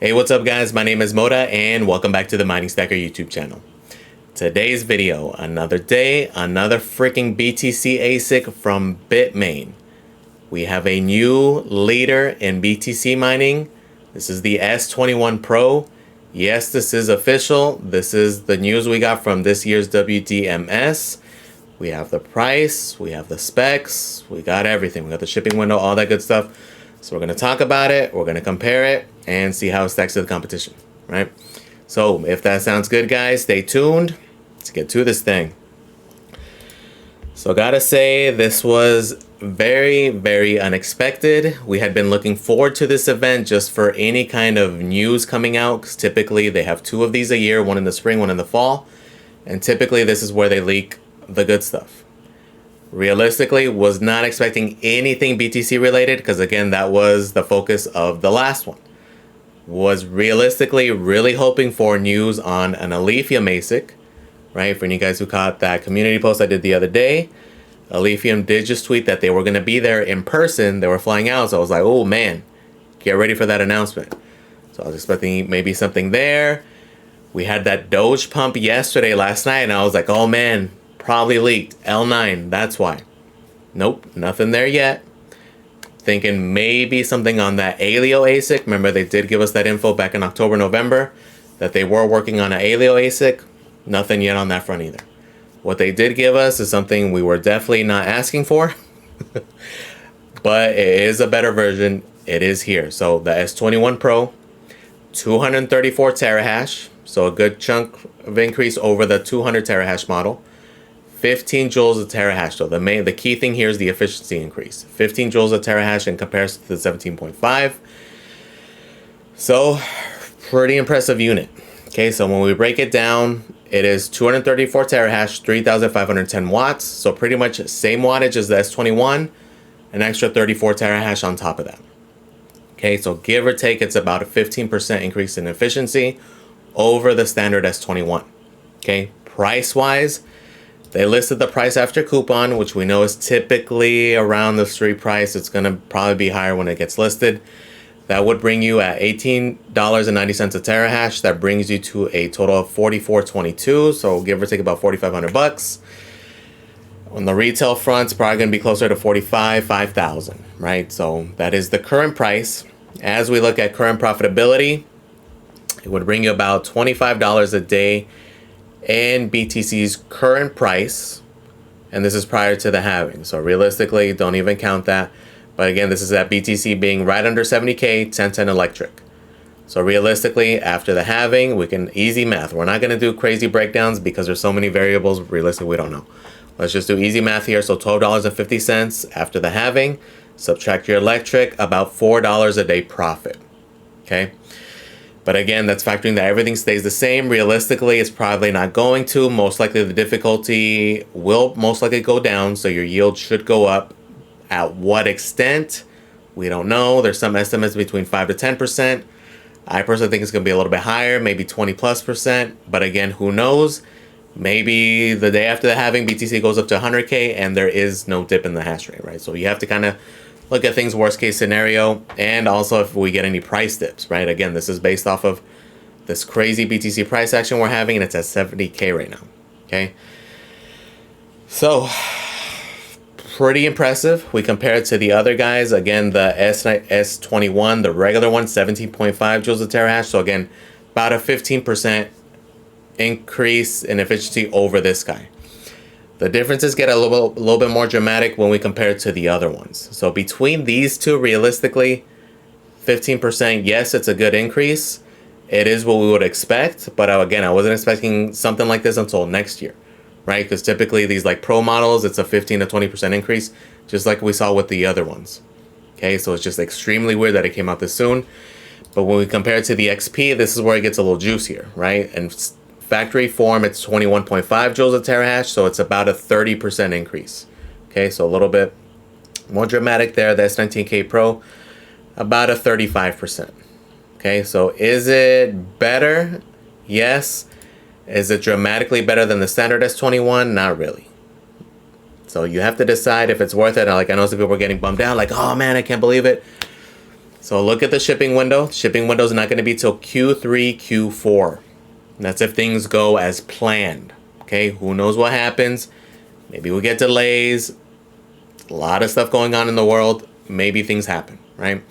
Hey, what's up guys? My name is Moda and welcome back to the Mining Stacker YouTube channel. Today's video, another day, another freaking BTC ASIC from Bitmain. We have a new leader in BTC mining. This is the S21 Pro. Yes, this is official. This is the news we got from this year's WDMS. We have the price, we have the specs, we got everything. We got the shipping window, all that good stuff. So we're going to talk about it, we're going to compare it, and see how it stacks to the competition, right? So if that sounds good, guys, stay tuned. Let's get to this thing. So gotta say, this was very, very unexpected. We had been looking forward to this event just for any kind of news coming out, because typically they have two of these a year, one in the spring, one in the fall. And typically this is where they leak the good stuff. Realistically, was not expecting anything BTC related, because again, that was the focus of the last one. Was realistically really hoping for news on an Alephium ASIC, right? For you guys who caught that community post I did the other day, Alephium did just tweet that they were going to be there in person. They were flying out, so I was like, oh man, get ready for that announcement. So I was expecting maybe something there. We had that Doge pump last night, and I was like, oh man, probably leaked. L9, that's why. Nope, nothing there yet. Thinking maybe something on that Alio ASIC. Remember, they did give us that info back in October, November, that they were working on an Alio ASIC. Nothing yet on that front either. What they did give us is something we were definitely not asking for. But it is a better version. It is here. So the S21 Pro, 234 terahash. So a good chunk of increase over the 200 terahash model. 15 joules a terahash though. The key thing here is the efficiency increase. 15 joules a terahash in comparison to the 17.5. So pretty impressive unit. Okay, so when we break it down, it is 234 terahash, 3,510 watts. So pretty much same wattage as the S21, an extra 34 terahash on top of that. Okay, so give or take, it's about a 15% increase in efficiency over the standard S21. Okay, price-wise, they listed the price after coupon, which we know is typically around the street price. It's going to probably be higher when it gets listed. That would bring you at $18.90 a terahash. That brings you to a total of $44.22. So give or take about $4,500. On the retail front, it's probably going to be closer to $5,000, right? So that is the current price. As we look at current profitability, it would bring you about $25 a day in BTC's current price, and this is prior to the halving. So realistically, don't even count that. But again, this is at BTC being right under 70K, 1010 electric. So realistically, after the halving, we can easy math. We're not going to do crazy breakdowns because there's so many variables. Realistically, we don't know. Let's just do easy math here. So $12.50 after the halving. Subtract your electric, about $4 a day profit. Okay. But again, that's factoring that everything stays the same. Realistically, it's probably not going to. Most likely the difficulty will most likely go down. So your yield should go up. At what extent? We don't know. There's some estimates between 5 to 10%. I personally think it's going to be a little bit higher, maybe 20+%. But again, who knows? Maybe the day after the halving, BTC goes up to 100K and there is no dip in the hash rate, right? So you have to kind of look at things worst case scenario, and also if we get any price dips, right? Again, this is based off of this crazy BTC price action we're having, and it's at 70K right now, okay? So pretty impressive. We compare it to the other guys. Again, the S21, the regular one, 17.5 joules a terahash. So again, about a 15% increase in efficiency over this guy. The differences get a little bit more dramatic when we compare it to the other ones. So between these two, realistically, 15%, yes, it's a good increase. It is what we would expect. But again, I wasn't expecting something like this until next year, right? Because typically these like pro models, it's a 15 to 20% increase, just like we saw with the other ones. Okay, so it's just extremely weird that it came out this soon. But when we compare it to the XP, this is where it gets a little juicier, right? And factory form, it's 21.5 joules a terahash, so it's about a 30% increase. Okay, so a little bit more dramatic there. The S19K Pro, about a 35%. Okay, so is it better? Yes. Is it dramatically better than the standard S21? Not really. So you have to decide if it's worth it. Like, I know some people are getting bummed out, like, oh man, I can't believe it. So look at the shipping window. Shipping window is not going to be till Q3, Q4. And that's if things go as planned. Okay, who knows what happens? Maybe we get delays. A lot of stuff going on in the world. Maybe things happen, right?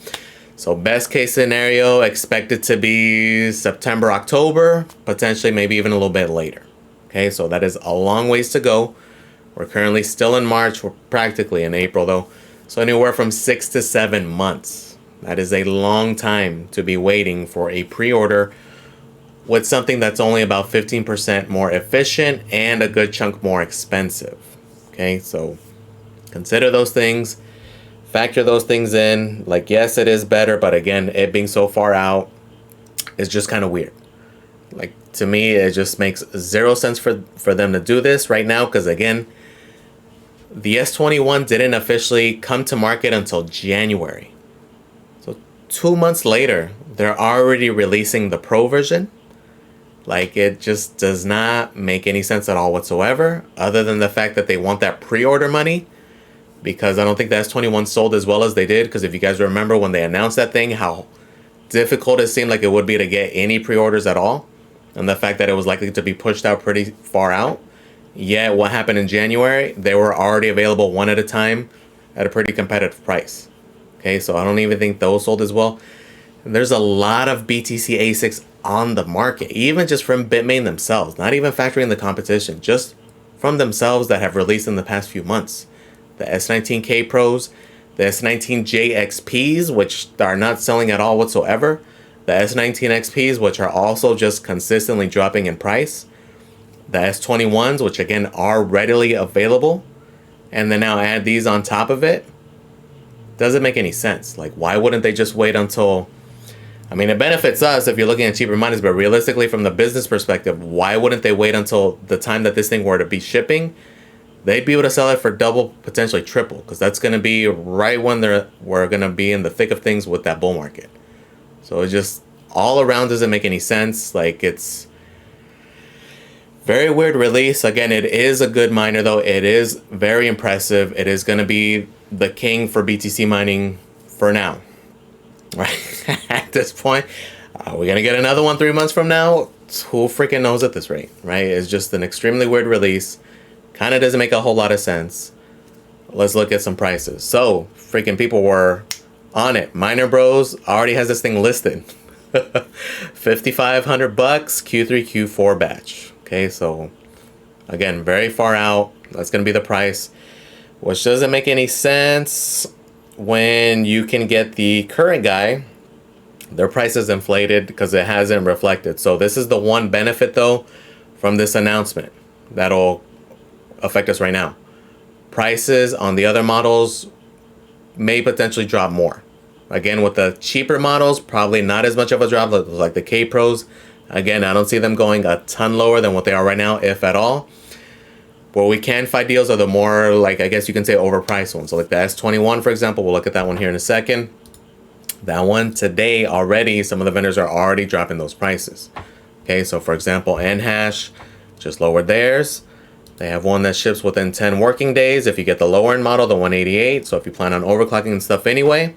So best case scenario, expect it to be September, October, potentially maybe even a little bit later. Okay, so that is a long ways to go. We're currently still in March. We're practically in April though. So anywhere from 6 to 7 months. That is a long time to be waiting for a pre-order with something that's only about 15% more efficient and a good chunk more expensive. Okay, so consider those things. Factor those things in. Like, yes, it is better, but again, it being so far out is just kind of weird. Like, to me, it just makes zero sense for them to do this right now, because again, the S21 didn't officially come to market until January. So 2 months later, they're already releasing the Pro version. Like, it just does not make any sense at all whatsoever, other than the fact that they want that pre-order money. Because I don't think the S21 sold as well as they did. Because if you guys remember when they announced that thing, how difficult it seemed like it would be to get any pre-orders at all. And the fact that it was likely to be pushed out pretty far out. Yet what happened in January, they were already available one at a time at a pretty competitive price. Okay, so I don't even think those sold as well. And there's a lot of BTC ASICs on the market, even just from Bitmain themselves. Not even factoring the competition, just from themselves that have released in the past few months. The S19K Pros, the S19J XPs, which are not selling at all whatsoever, the S19 XPs, which are also just consistently dropping in price, the S21s, which again are readily available, and then now add these on top of it. Doesn't make any sense. Like, why wouldn't they just wait until... I mean, it benefits us if you're looking at cheaper miners, but realistically, from the business perspective, why wouldn't they wait until the time that this thing were to be shipping? They'd be able to sell it for double, potentially triple, because that's going to be right when we're going to be in the thick of things with that bull market. So it just all around doesn't make any sense. Like, it's very weird release. Again, it is a good miner though. It is very impressive. It is going to be the king for BTC mining for now. Right? At this point, are we going to get another one 3 months from now? Who freaking knows at this rate, right? It's just an extremely weird release. Kind of doesn't make a whole lot of sense. Let's look at some prices. So, freaking people were on it. Miner Bros already has this thing listed. $5,500 Q3, Q4 batch. Okay, so again, very far out. That's going to be the price, which doesn't make any sense when you can get the current guy. Their price is inflated because it hasn't reflected. So this is the one benefit though from this announcement that'll affect us right now. Prices on the other models may potentially drop more. Again, with the cheaper models, probably not as much of a drop like the K Pros. Again, I don't see them going a ton lower than what they are right now, if at all. Where we can find deals are the more, like, I guess you can say overpriced ones. So like the S21, for example, we'll look at that one here in a second. That one today already, some of the vendors are already dropping those prices. Okay, so for example, Nhash just lowered theirs. They have one that ships within 10 working days if you get the lower end model, the 188. So if you plan on overclocking and stuff anyway,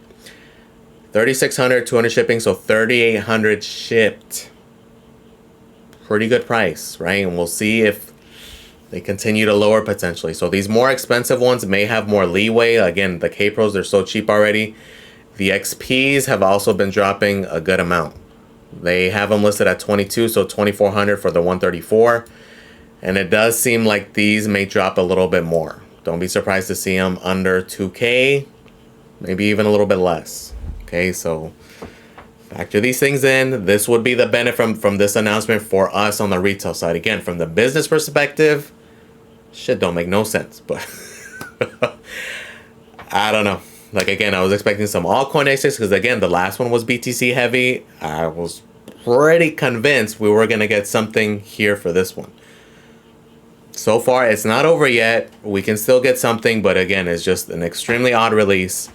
3,600, 200 shipping, so 3,800 shipped. Pretty good price, right? And we'll see if they continue to lower potentially. So these more expensive ones may have more leeway. Again, the K Pros, they're so cheap already. The XPs have also been dropping a good amount. They have them listed at 22, so 2,400 for the 134. And it does seem like these may drop a little bit more. Don't be surprised to see them under 2K, maybe even a little bit less. Okay, so factor these things in. This would be the benefit from this announcement for us on the retail side. Again, from the business perspective, shit don't make no sense. But I don't know. Like, again, I was expecting some altcoin ASICs because, again, the last one was BTC heavy. I was pretty convinced we were going to get something here for this one. So far, it's not over yet. We can still get something, but again, it's just an extremely odd release.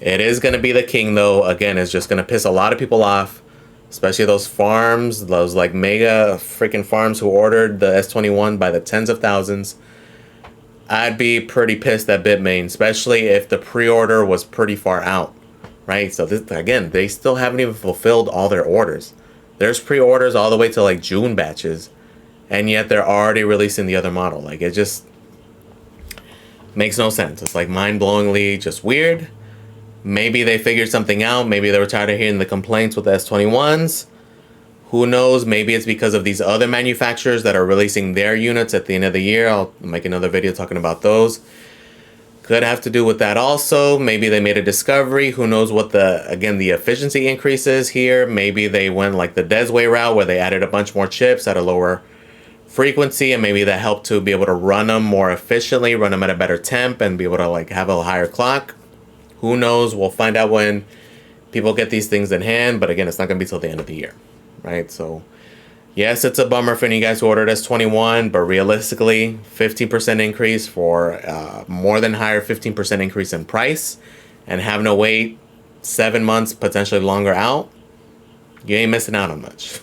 It is going to be the king, though. Again, it's just going to piss a lot of people off, especially those farms, those like mega freaking farms who ordered the S21 by the tens of thousands. I'd be pretty pissed at Bitmain, especially if the pre-order was pretty far out. right? So this, again, they still haven't even fulfilled all their orders. There's pre-orders all the way to like June batches, and yet they're already releasing the other model. Like, it just makes no sense. It's like mind-blowingly just weird. Maybe they figured something out. Maybe they were tired of hearing the complaints with the S21s. Who knows? Maybe it's because of these other manufacturers that are releasing their units at the end of the year. I'll make another video talking about those. Could have to do with that also. Maybe they made a discovery. Who knows what the efficiency increases here. Maybe they went like the Desway route where they added a bunch more chips at a lower frequency, and maybe that helped to be able to run them more efficiently, run them at a better temp, and be able to like have a higher clock. Who knows? We'll find out when people get these things in hand. But again, it's not going to be till the end of the year, right? So yes, it's a bummer for any guys who ordered S21, but realistically, 15% increase for more than higher 15% increase in price, and having to wait 7 months, potentially longer out, you ain't missing out on much.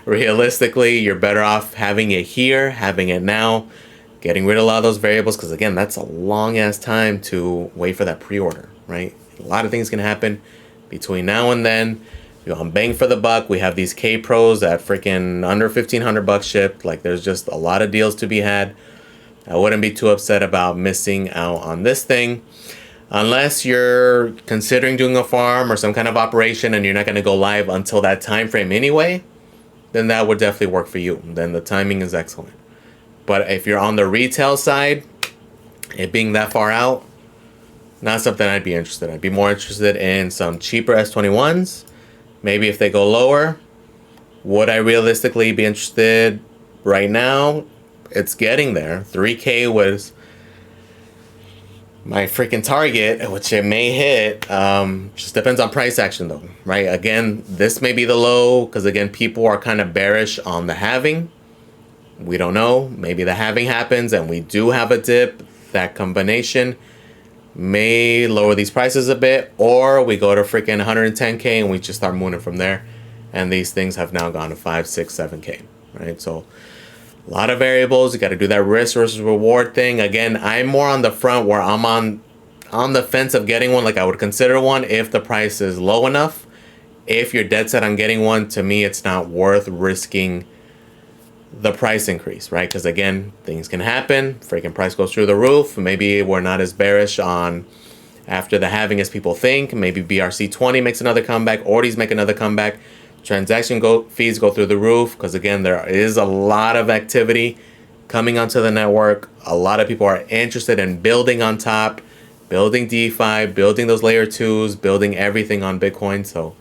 Realistically, you're better off having it here, having it now, getting rid of a lot of those variables, because again, that's a long ass time to wait for that pre-order, right? A lot of things can happen between now and then. I'm bang for the buck. We have these K Pros at freaking under $1,500 shipped. Like, there's just a lot of deals to be had. I wouldn't be too upset about missing out on this thing. Unless you're considering doing a farm or some kind of operation and you're not going to go live until that time frame anyway, then that would definitely work for you. Then the timing is excellent. But if you're on the retail side, it being that far out, not something I'd be interested in. I'd be more interested in some cheaper S21s. Maybe if they go lower. Would I realistically be interested right now? It's getting there. 3K was my freaking target, which it may hit. Just depends on price action though, right? Again, this may be the low because again, people are kind of bearish on the halving. We don't know. Maybe the halving happens and we do have a dip. That combination may lower these prices a bit, or we go to freaking 110K and we just start mooning from there. And these things have now gone to 5, 6, 7K, right? So a lot of variables. You got to do that risk versus reward thing. Again, I'm more on the front where I'm on the fence of getting one. Like, I would consider one if the price is low enough. If you're dead set on getting one, to me, it's not worth risking the price increase, right? Because again, things can happen. Freaking price goes through the roof. Maybe we're not as bearish on after the halving as people think. Maybe BRC20 makes another comeback. Orders make another comeback. Transaction fees go through the roof because again, there is a lot of activity coming onto the network. A lot of people are interested in building on top, building DeFi, building those layer 2s, building everything on Bitcoin. So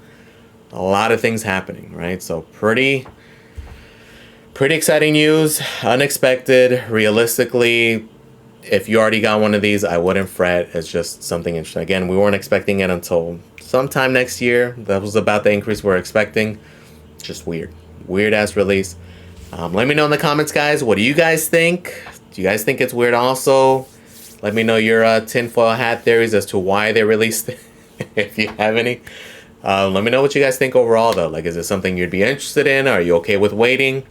a lot of things happening, right? So pretty exciting news, unexpected. Realistically, if you already got one of these, I wouldn't fret. It's just something interesting. Again, we weren't expecting it until sometime next year. That was about the increase we're expecting. Just weird. Weird ass release. Let me know in the comments, guys. What do you guys think? Do you guys think it's weird also? Let me know your tinfoil hat theories as to why they released it, if you have any. Let me know what you guys think overall, though. Like, is it something you'd be interested in? Are you okay with waiting?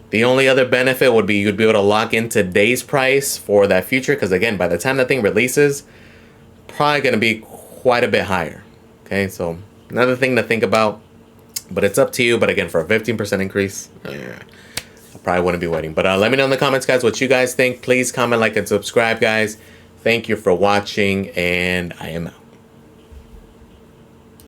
The only other benefit would be you'd be able to lock in today's price for that future. Because again, by the time that thing releases, probably going to be quite a bit higher. Okay, so another thing to think about. But it's up to you. But again, for a 15% increase, I probably wouldn't be waiting. But let me know in the comments, guys, what you guys think. Please comment, like, and subscribe, guys. Thank you for watching, and I am out.